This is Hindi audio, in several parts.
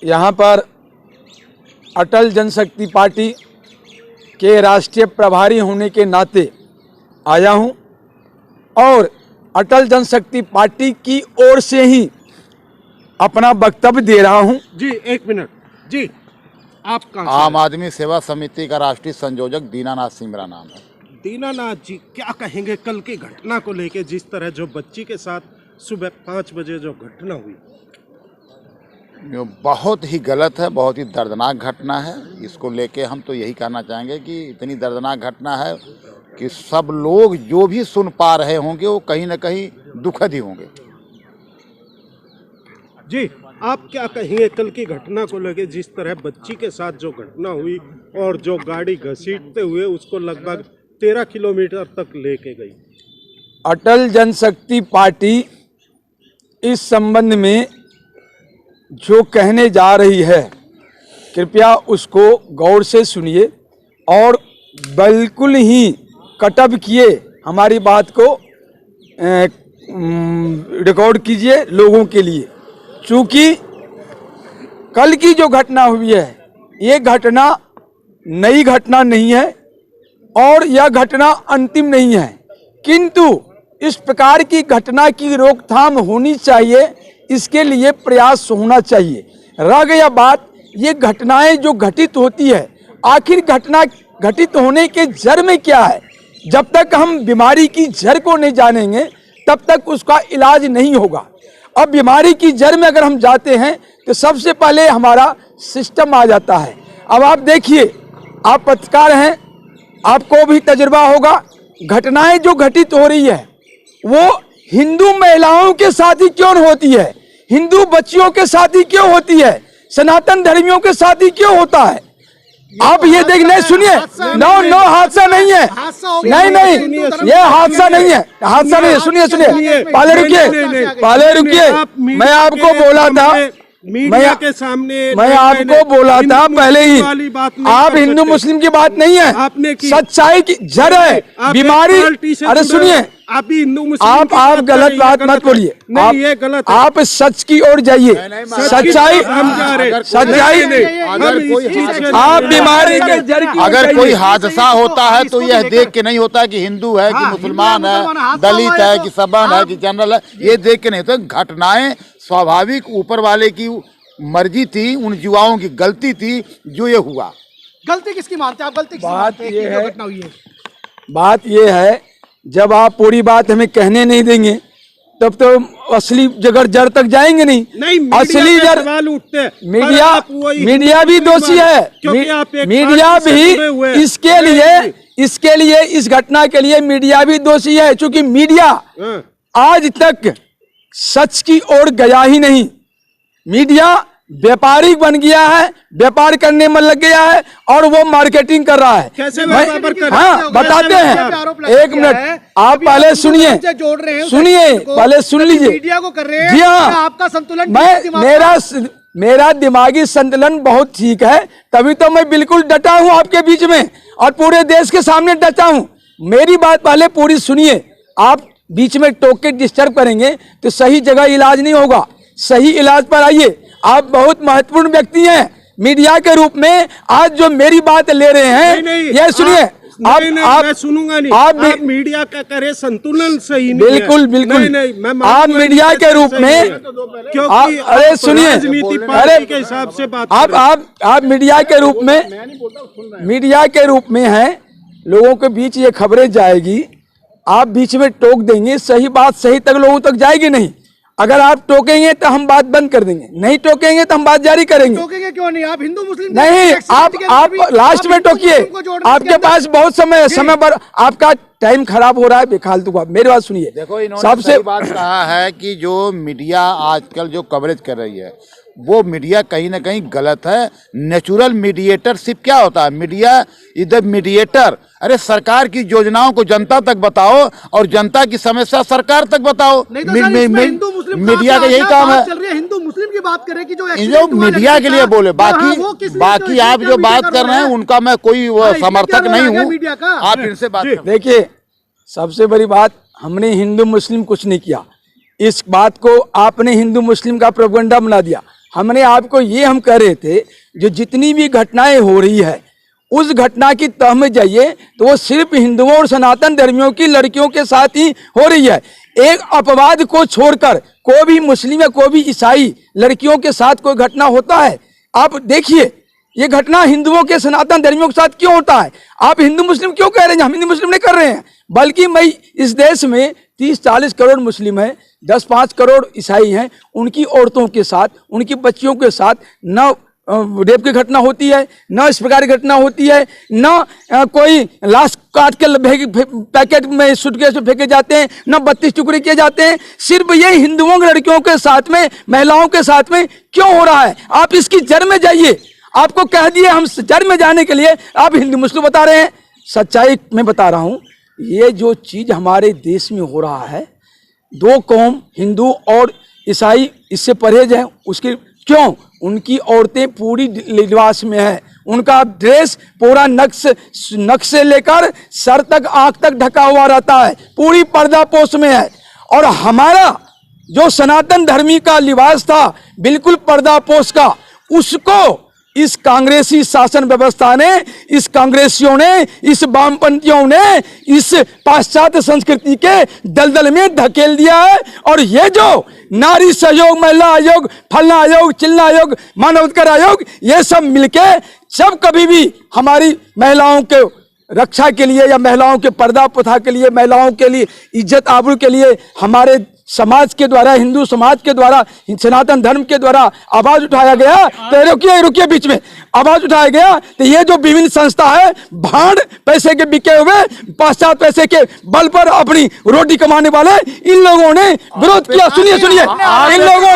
यहाँ पर अटल जनशक्ति पार्टी के राष्ट्रीय प्रभारी होने के नाते आया हूँ और अटल जनशक्ति पार्टी की ओर से ही अपना वक्तव्य दे रहा हूँ। जी एक मिनट जी, आप कहाँ से? आम आदमी सेवा समिति का राष्ट्रीय संयोजक दीनानाथ सिंह मेरा नाम है। दीनानाथ जी, क्या कहेंगे कल की घटना को लेके, जिस तरह जो बच्ची के साथ सुबह 5 बजे जो घटना हुई? ये बहुत ही गलत है, बहुत ही दर्दनाक घटना है। इसको लेके हम तो यही कहना चाहेंगे कि इतनी दर्दनाक घटना है कि सब लोग जो भी सुन पा रहे होंगे वो कहीं ना कहीं दुखद ही होंगे। जी आप क्या कहेंगे कल की घटना को लेके, जिस तरह बच्ची के साथ जो घटना हुई और जो गाड़ी घसीटते हुए उसको लगभग 13 किलोमीटर तक लेके गई? अटल जनशक्ति पार्टी इस संबंध में जो कहने जा रही है कृपया उसको गौर से सुनिए और बिल्कुल ही कटअप किए हमारी बात को रिकॉर्ड कीजिए लोगों के लिए। चूँकि कल की जो घटना हुई है ये घटना नई घटना नहीं है और यह घटना अंतिम नहीं है, किंतु इस प्रकार की घटना की रोकथाम होनी चाहिए, इसके लिए प्रयास होना चाहिए। रह गया बात, ये घटनाएं जो घटित होती है आखिर घटना घटित होने के जड़ में क्या है, जब तक हम बीमारी की जड़ को नहीं जानेंगे तब तक उसका इलाज नहीं होगा। अब बीमारी की जड़ में अगर हम जाते हैं तो सबसे पहले हमारा सिस्टम आ जाता है। अब आप देखिए, आप पत्रकार हैं, आपको भी तजुर्बा होगा, घटनाएं जो घटित हो रही है वो हिंदू महिलाओं के साथ ही क्यों होती है, हिंदू बच्चियों के साथ ही क्यों होती है, सनातन धर्मियों के साथ ही क्यों होता है? आप ये देख नहीं, सुनिए, नो हादसा नहीं है, नहीं ये हादसा नहीं है, हादसा नहीं है। सुनिए पहले रुकिए, मैं आपको बोला था, मीडिया के सामने मैं आपको बोला था पहले ही, आप हिंदू मुस्लिम की बात नहीं है, आपने सच्चाई की जड़ है बीमारी। अरे सुनिए, आप हिंदू मुस्लिम, आप गलत बात मत बोलिए, नहीं ये गलत है। आप सच की ओर जाइए, सच्चाई सच्चाई। आप बीमारी के जड़ की, अगर कोई हादसा होता है तो यह देख के नहीं होता है कि हिंदू है कि मुसलमान है, दलित है कि सवर्ण है कि जनरल है, ये देख के नहीं होता। घटनाएं स्वाभाविक ऊपर वाले की मर्जी थी, उन युवाओं की गलती थी जो ये हुआ। गलती किसकी मानते हैं आप? गलती बात ये है जब आप पूरी बात हमें कहने नहीं देंगे तब तो असली जड़ तक जाएंगे नहीं। असली जड़ उठते, मीडिया भी दोषी है, मीडिया भी इसके लिए इस घटना के लिए मीडिया भी दोषी है, क्योंकि मीडिया आज तक सच की ओर गया ही नहीं। मीडिया व्यापारिक बन गया है, व्यापार करने में लग गया है और वो मार्केटिंग कर रहा है। कैसे हाँ बताते हैं, एक मिनट आप पहले सुनिए, पहले सुन लीजिए। मीडिया को कर रहे हैं, जी हाँ, आपका संतुलन, मेरा दिमागी संतुलन बहुत ठीक है, तभी तो मैं बिल्कुल डटा हूँ आपके बीच में और पूरे देश के सामने डटा हूँ। मेरी बात पहले पूरी सुनिए, आप बीच में टोक के डिस्टर्ब करेंगे तो सही जगह इलाज नहीं होगा। सही इलाज पर आइए। आप बहुत महत्वपूर्ण व्यक्ति हैं मीडिया के रूप में, आज जो मेरी बात ले रहे हैं ये सुनिए। मैं सुनूंगा नहीं। आप मीडिया का करे संतुलन सही नहीं बिल्कुल है। बिल्कुल आप मीडिया के रूप में, क्योंकि अरे सुनिए, राजनीति पार्टी के हिसाब से बात आप मीडिया के रूप में हैं, लोगों के बीच ये खबरें जाएगी, आप बीच में टोक देंगे, सही बात सही तक लोगों तक जाएगी नहीं। अगर आप टोकेंगे तो हम बात बंद कर देंगे, नहीं टोकेंगे तो हम बात जारी करेंगे। टोकेंगे क्यों नहीं? आप हिंदू मुस्लिम नहीं, आप लास्ट में टोकिए, आपके पास बहुत समय पर आपका टाइम खराब हो रहा है बेफालतू का। मेरी बात सुनिए, देखो इन्होंने सही बात कहा है कि जो मीडिया आजकल जो कवरेज कर रही है वो मीडिया कहीं ना कहीं गलत है। नेचुरल मीडिएटरशिप क्या होता है? Media is the mediator. अरे सरकार की योजनाओं को जनता तक बताओ और जनता की समस्या सरकार तक बताओ। मीडिया का यही काम है। हिंदू मुस्लिम की बात करें कि जो मीडिया के लिए बोले, बाकी आप जो बात कर रहे हैं उनका मैं कोई समर्थक नहीं हूँ। आप इनसे बात देखिए, सबसे बड़ी बात, हमने हिंदू मुस्लिम कुछ नहीं किया। इस बात को आपने हिंदू मुस्लिम का प्रोपेगेंडा बना दिया। हमने आपको ये हम कह रहे थे, जो जितनी भी घटनाएं हो रही है उस घटना की तह में जाइए तो वो सिर्फ हिंदुओं और सनातन धर्मियों की लड़कियों के साथ ही हो रही है। एक अपवाद को छोड़कर कोई भी मुस्लिम या कोई भी ईसाई लड़कियों के साथ कोई घटना होता है? आप देखिए, ये घटना हिंदुओं के सनातन धर्मियों के साथ क्यों होता है? आप हिंदू मुस्लिम क्यों कह रहे हैं? हम हिंदू मुस्लिम नहीं कर रहे हैं, बल्कि मैं इस देश में 30-40 करोड़ मुस्लिम हैं, 10-5 करोड़ ईसाई हैं, उनकी औरतों के साथ, उनकी बच्चियों के साथ न रेप की घटना होती है, न इस प्रकार की घटना होती है, न कोई लाश काट के पैकेट में सूटकेस में फेंके जाते हैं, न 32 टुकड़े किए जाते हैं। सिर्फ ये हिंदुओं की लड़कियों के साथ में, महिलाओं के साथ में क्यों हो रहा है? आप इसकी जड़ में जाइए। आपको कह दिए हम जड़ में जाने के लिए, आप हिंदू मुस्लिम बता रहे हैं। सच्चाई मैं बता रहा हूं, ये जो चीज हमारे देश में हो रहा है, दो कौम हिंदू और ईसाई इससे परहेज है। उसकी क्यों? उनकी औरतें पूरी लिबास में है, उनका ड्रेस पूरा नक्श से लेकर सर तक, आंख तक ढका हुआ रहता है, पूरी पर्दापोश में है। और हमारा जो सनातन धर्मी का लिबास था बिल्कुल पर्दापोश का, उसको इस कांग्रेसी शासन व्यवस्था ने, इस कांग्रेसियों ने, इस वामपंथियों ने इस पाश्चात्य संस्कृति के दलदल में धकेल दिया है। और ये जो नारी सहयोग, महिला आयोग, फलना आयोग, चिल्ला आयोग, मानवाधिकार आयोग, ये सब मिलके सब कभी भी हमारी महिलाओं के रक्षा के लिए या महिलाओं के पर्दा प्रथा के लिए, महिलाओं के लिए इज्जत आबरू के लिए, हमारे समाज के द्वारा, हिंदू समाज के द्वारा, सनातन धर्म के द्वारा आवाज उठाया गया। तो रुकिए बीच में आवाज उठाया गया। तो ये जो विभिन्न संस्था है, भाड़ पैसे के बिके हुए, पाश्चात्य पैसे के बल पर अपनी रोटी कमाने वाले, इन लोगों ने विरोध किया। सुनिए इन लोगों ने,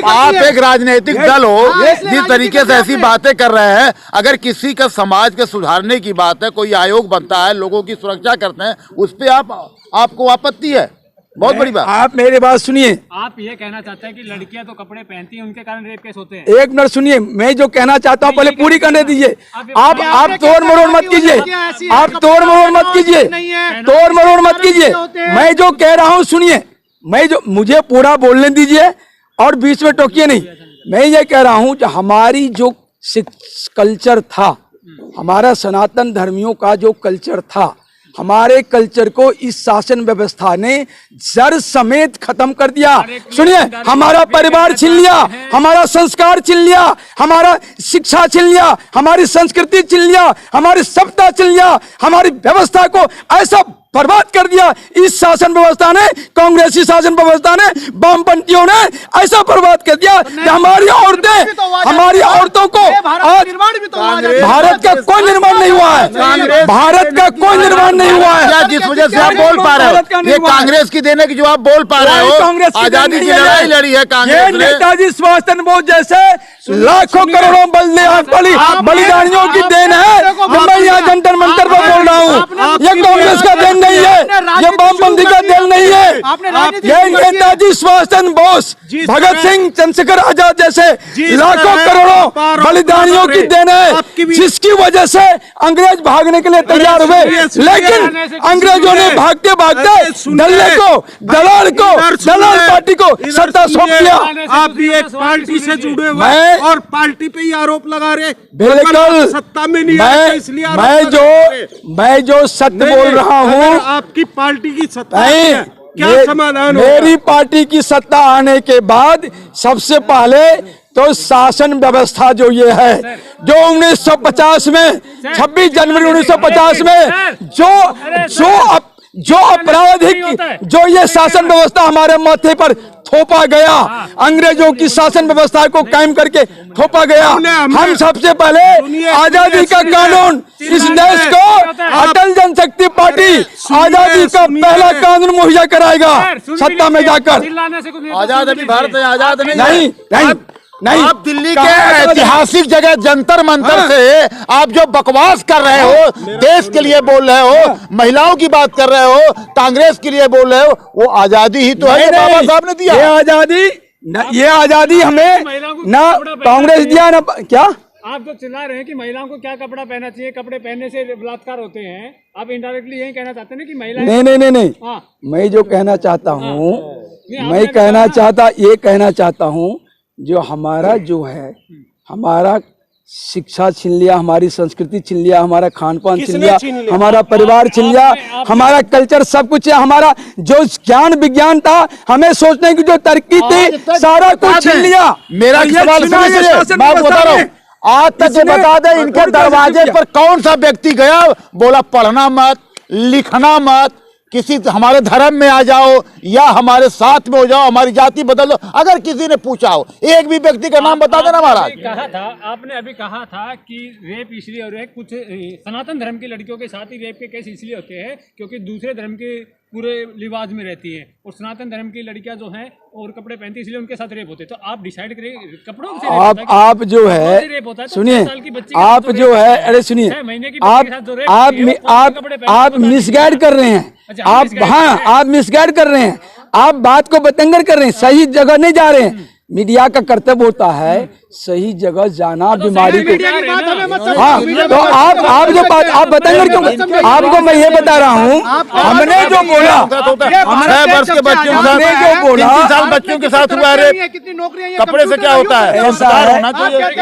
आप एक राजनीतिक दल हो, जिस तरीके से ऐसी बातें कर रहे हैं, अगर किसी का समाज के सुधारने की बात है, कोई आयोग बनता है, लोगों की सुरक्षा करते हैं, उस पर आपको आपत्ति है? बहुत बड़ी बात। आप मेरी बात सुनिए। आप ये कहना चाहते हैं कि लड़कियां तो कपड़े पहनती हैं, उनके कारण रेप केस होते हैं? एक मिनट सुनिए, मैं जो कहना चाहता हूं पहले पूरी करने दीजिए। आप तोड़ मरोड़ मत कीजिए, आप तोड़ मरोड़ मत कीजिए, तोड़ मरोड़ मत कीजिए। मैं जो कह रहा हूं सुनिए, मुझे पूरा बोलने दीजिए और बीच में टोकिए नहीं। मैं ये कह रहा हूं, हमारी जो कल्चर था, हमारा सनातन धर्मियों का जो कल्चर था, हमारे कल्चर को इस शासन व्यवस्था ने जड़ समेत खत्म कर दिया। सुनिए, हमारा परिवार छीन लिया, हमारा संस्कार छीन लिया, हमारा शिक्षा छीन लिया, हमारी संस्कृति छीन लिया, हमारी सभ्यता छीन लिया, हमारी व्यवस्था को ऐसा बर्बाद कर दिया इस शासन व्यवस्था ने, कांग्रेसी शासन व्यवस्था ने, वामपंथियों ने ऐसा बर्बाद कर दिया कि हमारी औरतों को आज भारत का कोई निर्माण नहीं हुआ है, भारत का कोई निर्माण नहीं हुआ है। जिस वजह से आप बोल पा रहे हो, ये कांग्रेस की देने की जो आप बोल पा रहे हो, आजादी की लड़ाई लड़ी है कांग्रेस ने। नेताजी सुभाष चंद्र बोस जैसे लाखों करोड़ों बलिदानियों की देन है। मैं यहाँ जंतर मंतर पर बोल रहा हूँ, ये कांग्रेस का देन नहीं है, ये वामपंथी का देन नहीं है। ये नेताजी सुभाष चंद्र बोस, भगत सिंह, चंद्रशेखर आजाद जैसे लाखों करोड़ों बलिदानियों की देन है, जिसकी वजह से अंग्रेज भागने के लिए तैयार हुए। लेकिन अंग्रेजों ने भागते भागते दलाल पार्टी को सत्ता सौंप दिया। आप भी एक पार्टी से जुड़े हुए और पार्टी पे ही आरोप लगा रहे। बिल्कुल सत्ता में नहीं है, इसलिए मैं जो सत्य बोल रहा हूँ, आपकी पार्टी की सत्ता है, क्या समाधान मेरी पार्टी की सत्ता आने के बाद सबसे पहले तो शासन व्यवस्था जो ये है, जो 1950 में 26 जनवरी 1950 में जो आपराधिक जो ये शासन व्यवस्था हमारे माथे पर थोपा गया, अंग्रेजों की शासन व्यवस्था को कायम करके थोपा गया। हम सबसे पहले आजादी का कानून, इस देश को अटल जनशक्ति पार्टी आजादी का पहला कानून मुहैया कराएगा सत्ता में जाकर। आजाद अभी भारत है, आजाद नहीं। आप दिल्ली के ऐतिहासिक जगह जंतर मंतर से आप जो बकवास कर रहे हो, देश के लिए बोल रहे हो, महिलाओं की बात कर रहे हो, कांग्रेस के लिए बोल रहे हो, वो आजादी ही तो है बाबा साहब ने दिया। ये आजादी हमें ना कांग्रेस दिया ना क्या। आप जो चिल्ला रहे हैं कि महिलाओं को क्या कपड़ा पहनना चाहिए, कपड़े पहनने से बलात्कार होते हैं, आप इनडायरेक्टली यही कहना चाहते हैं कि महिलाएं। नहीं। मैं जो कहना चाहता हूँ मैं ये कहना चाहता हूँ जो हमारा जो है, हमारा शिक्षा छीन लिया, हमारी संस्कृति छीन लिया, हमारा खान पान छीन लिया, हमारा परिवार छीन लिया, हमारा कल्चर सब कुछ है, हमारा जो ज्ञान विज्ञान था, हमें सोचने की जो तरक्की थी, सारा कुछ छीन लिया। मेरा सवाल सुनिए, मैं बता रहा हूँ, आज तक ये बता दे इनके दरवाजे पर कौन सा व्यक्ति गया बोला पढ़ना मत, लिखना मत, किसी हमारे धर्म में आ जाओ या हमारे साथ में हो जाओ, हमारी जाति बदल दो, अगर किसी ने पूछा हो, एक भी व्यक्ति का नाम बता देना महाराज। कहा था आपने अभी कहा था कि रेप इसलिए हो रहा है, कुछ सनातन धर्म की लड़कियों के साथ ही रेप के केस इसलिए होते हैं क्योंकि दूसरे धर्म के पूरे लिबास में रहती है, और सनातन धर्म की लड़कियां जो हैं और कपड़े पहनती इसलिए उनके साथ रेप होते हैं। तो आप डिसाइड करिए कपड़ों से आप जो है सुनिए, आप जो है, अरे सुनिए, आप मिसगाइड कर रहे हैं, आप हाँ आप मिसगाइड कर रहे हैं, आप बात को बतंगर कर रहे हैं, सही जगह नहीं जा रहे हैं। मीडिया का कर्तव्य होता है सही जगह जाना, बीमारी को। हाँ तो आप जो बात आप बतंगर क्यों, आपको मैं ये बता रहा हूँ, हमने जो बोला, 6 वर्ष के बच्चों हमने जो बोला, 3 साल बच्चों के साथ हुआ है, कितनी नौकरियां, कपड़े से क्या होता है, ऐसा है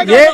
ये